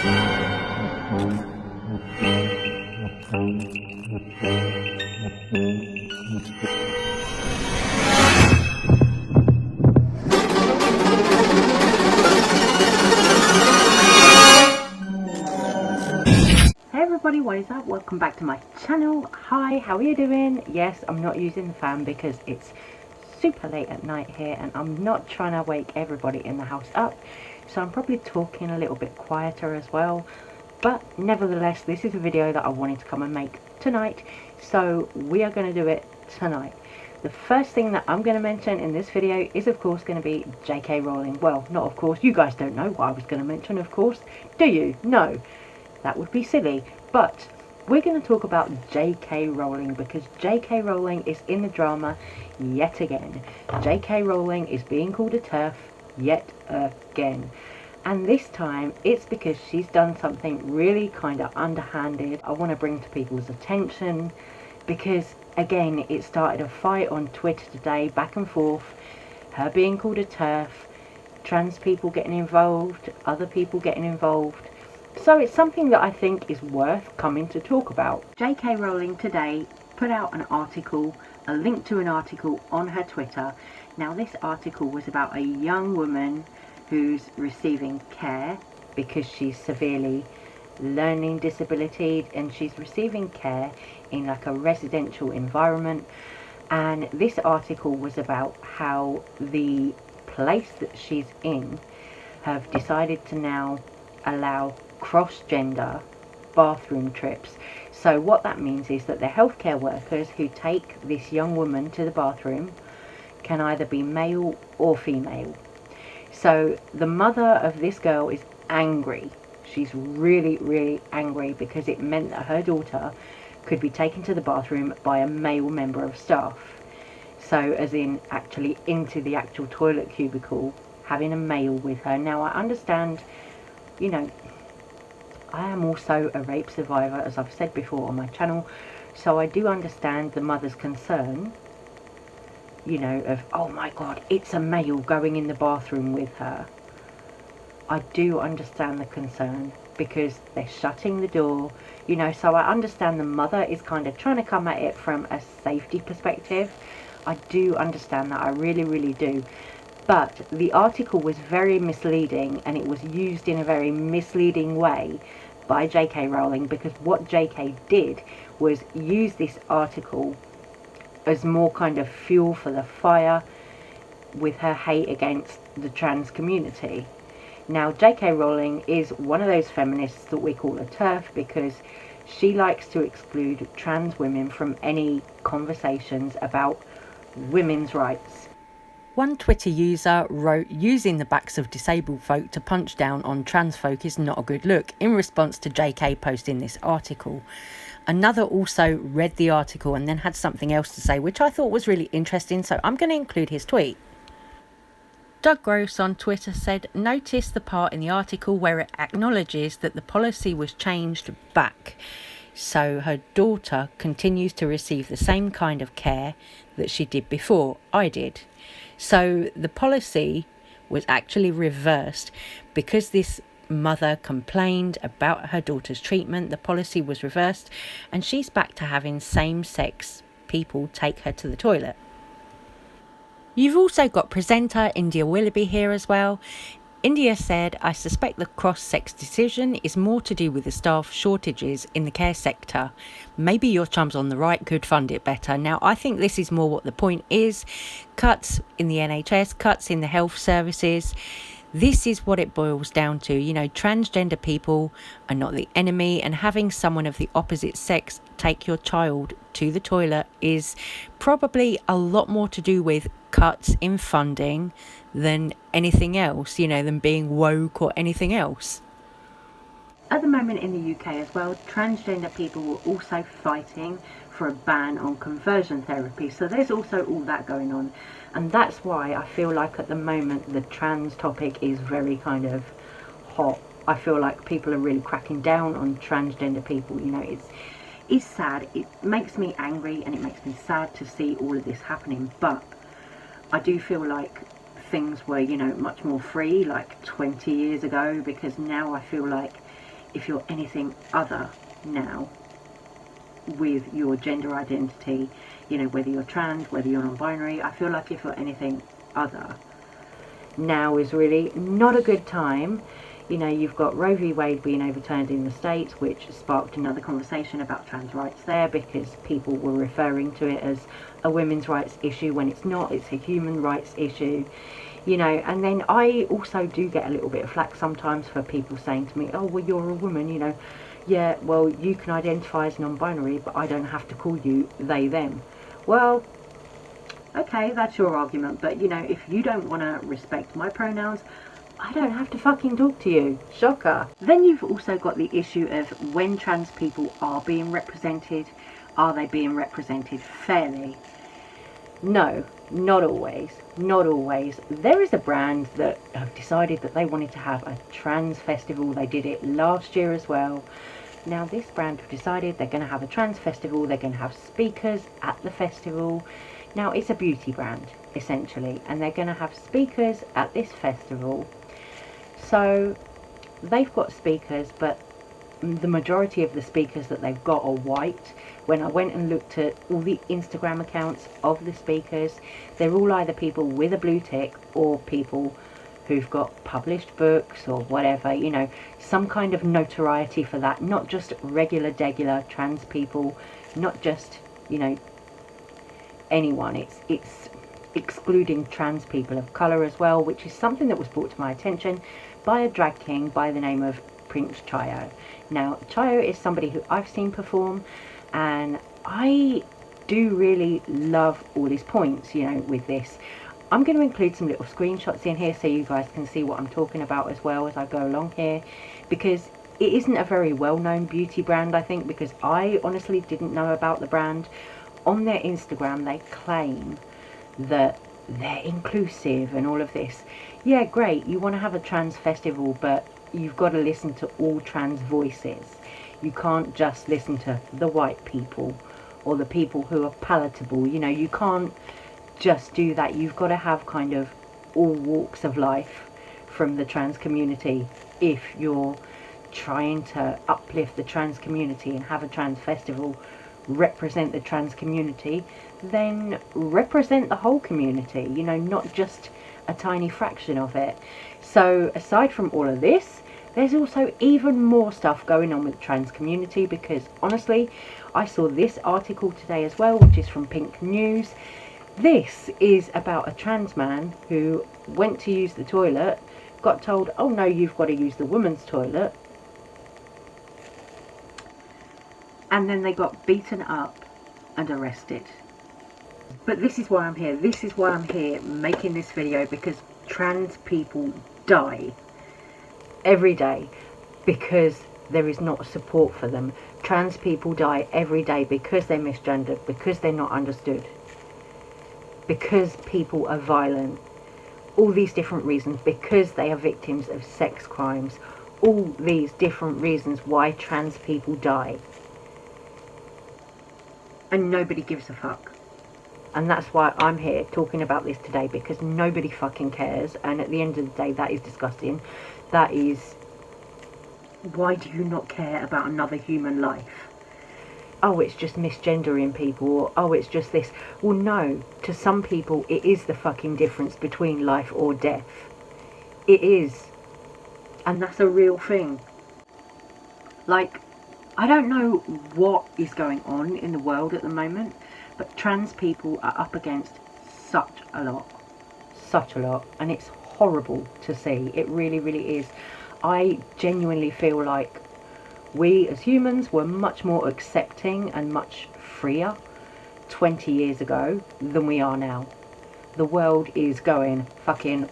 Hey everybody, what is up? Welcome back to my channel. Hi, how are you doing? Yes, I'm not using the fan because it's super late at night here and I'm not trying to wake everybody in the house up, so I'm probably talking a little bit quieter as well, but nevertheless this is a video that I wanted to come and make tonight, so we are going to do it tonight. The first thing that I'm going to mention in this video is of course going to be J.K. Rowling. Well, not of course, you guys don't know what I was going to mention, of course, do you? No, that would be silly, but we're going to talk about J.K. Rowling because J.K. Rowling is in the drama yet again. J.K. Rowling is being called a TERF yet again. And this time it's because she's done something really kind of underhanded. I want to bring to people's attention because, again, it started a fight on Twitter today, back and forth. Her being called a TERF, trans people getting involved, other people getting involved. So it's something that I think is worth coming to talk about. J.K. Rowling today put out an article, a link to an article on her Twitter. Now this article was about a young woman who's receiving care because she's severely learning disability and she's receiving care in like a residential environment. And this article was about how the place that she's in have decided to now allow cross-gender bathroom trips. So what that means is that the healthcare workers who take this young woman to the bathroom can either be male or female. So the mother of this girl is angry. She's really angry because it meant that her daughter could be taken to the bathroom by a male member of staff. So as in actually into the actual toilet cubicle, having a male with her. Now I understand, you know, I am also a rape survivor, as I've said before on my channel, so I do understand the mother's concern, you know, of, oh my god, it's a male going in the bathroom with her. I do understand the concern because they're shutting the door, you know, so I understand the mother is kind of trying to come at it from a safety perspective. I do understand that, I really do. But the article was very misleading and it was used in a very misleading way by J.K. Rowling, because what J.K. did was use this article as more kind of fuel for the fire with her hate against the trans community. Now J.K. Rowling is one of those feminists that we call a TERF because she likes to exclude trans women from any conversations about women's rights. One Twitter user wrote, using the backs of disabled folk to punch down on trans folk is not a good look, in response to JK posting this article. Another also read the article and then had something else to say, which I thought was really interesting, so I'm going to include his tweet. Doug Gross on Twitter said, notice the part in the article where it acknowledges that the policy was changed back, so her daughter continues to receive the same kind of care that she did before I did. So the policy was actually reversed because this mother complained about her daughter's treatment. The policy was reversed and she's back to having same-sex people take her to the toilet. You've also got presenter India Willoughby here as well. India said, I suspect the cross-sex decision is more to do with the staff shortages in the care sector. Maybe your chums on the right could fund it better. Now, I think this is more what the point is. Cuts in the NHS, cuts in the health services. This is what it boils down to. You know, transgender people are not the enemy, and having someone of the opposite sex take your child to the toilet is probably a lot more to do with cuts in funding than anything else, you know, than being woke or anything else. At the moment in the UK as well, transgender people were also fighting for a ban on conversion therapy, so there's also all that going on, and that's why I feel like at the moment the trans topic is very kind of hot. I feel like people are really cracking down on transgender people. You know, it's sad, it makes me angry and it makes me sad to see all of this happening, but I do feel like things were, you know, much more free like 20 years ago, because now I feel like if you're anything other now with your gender identity, you know, whether you're trans, whether you're non-binary, I feel like if you're anything other, now is really not a good time. You know, you've got Roe v. Wade being overturned in the States, which sparked another conversation about trans rights there, because people were referring to it as a women's rights issue when it's not, it's a human rights issue. You know, and then I also do get a little bit of flack sometimes for people saying to me, oh, well, you're a woman, you know. Yeah, well, you can identify as non-binary, but I don't have to call you they, them. Well, okay, that's your argument, but, you know, if you don't want to respect my pronouns, I don't have to fucking talk to you. Shocker. Then you've also got the issue of when trans people are being represented, are they being represented fairly? No, not always. Not always. There is a brand that have decided that they wanted to have a trans festival. They did it last year as well. Now this brand have decided they're going to have a trans festival. They're going to have speakers at the festival. Now it's a beauty brand essentially, and they're going to have speakers at this festival. So they've got speakers, but the majority of the speakers that they've got are white. When I went and looked at all the Instagram accounts of the speakers, they're all either people with a blue tick or people who've got published books or whatever, you know, some kind of notoriety for that, not just regular degular trans people, not just, you know, anyone. It's excluding trans people of colour as well, which is something that was brought to my attention by a drag king by the name of Prince Chayo. Now, Chayo is somebody who I've seen perform, and I do really love all his points, you know, with this. I'm going to include some little screenshots in here so you guys can see what I'm talking about as well as I go along here, because it isn't a very well-known beauty brand, I think, because I honestly didn't know about the brand. On their Instagram, they claim that they're inclusive and all of this. Yeah, great, you want to have a trans festival, but you've got to listen to all trans voices. You can't just listen to the white people or the people who are palatable. You know, you can't just do that. You've got to have kind of all walks of life from the trans community if you're trying to uplift the trans community and have a trans festival, represent the trans community, then represent the whole community, you know, not just a tiny fraction of it. So aside from all of this, there's also even more stuff going on with the trans community, because honestly, I saw this article today as well, which is from Pink News. This is about a trans man who went to use the toilet, got told, oh no, you've got to use the women's toilet, and then they got beaten up and arrested. But this is why I'm here. This is why I'm here making this video, because trans people die every day because there is not support for them. Trans people die every day because they're misgendered, because they're not understood, because people are violent, all these different reasons, because they are victims of sex crimes, all these different reasons why trans people die. And nobody gives a fuck. And that's why I'm here talking about this today, because nobody fucking cares. And at the end of the day, that is disgusting. That is, why do you not care about another human life? Oh, it's just misgendering people, or oh, it's just this. Well, no, to some people it is the fucking difference between life or death. It is. And that's a real thing. Like, I don't know what is going on in the world at the moment, but trans people are up against such a lot, and it's horrible to see. It really, really is. I genuinely feel like we as humans were much more accepting and much freer 20 years ago than we are now. The world is going fucking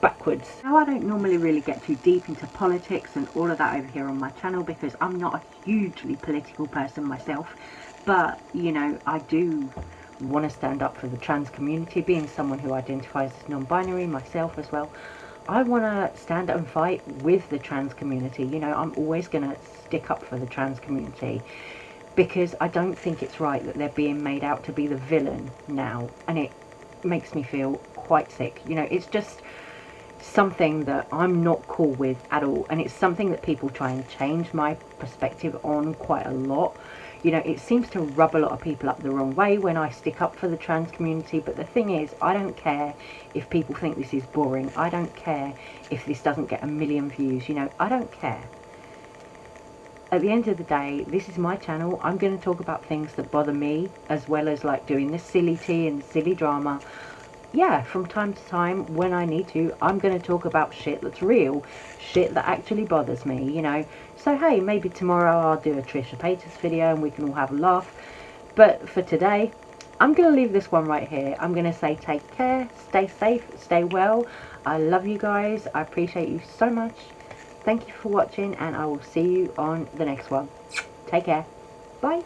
backwards. Now, I don't normally really get too deep into politics and all of that over here on my channel, because I'm not a hugely political person myself, but you know, I do want to stand up for the trans community, being someone who identifies as non-binary myself as well. I want to stand and fight with the trans community. You know, I'm always going to stick up for the trans community, because I don't think it's right that they're being made out to be the villain now, and it makes me feel quite sick. You know, it's just, something that I'm not cool with at all, and it's something that people try and change my perspective on quite a lot. You know, it seems to rub a lot of people up the wrong way when I stick up for the trans community, but the thing is, I don't care if people think this is boring. I don't care if this doesn't get a million views, you know, I don't care. At the end of the day, this is my channel. I'm going to talk about things that bother me, as well as like doing this silly tea and silly drama. Yeah, from time to time, when I need to, I'm going to talk about shit that's real, shit that actually bothers me, you know. So hey, maybe tomorrow I'll do a Trisha Paytas video and we can all have a laugh. But for today, I'm going to leave this one right here. I'm going to say take care, stay safe, stay well. I love you guys. I appreciate you so much. Thank you for watching, and I will see you on the next one. Take care. Bye.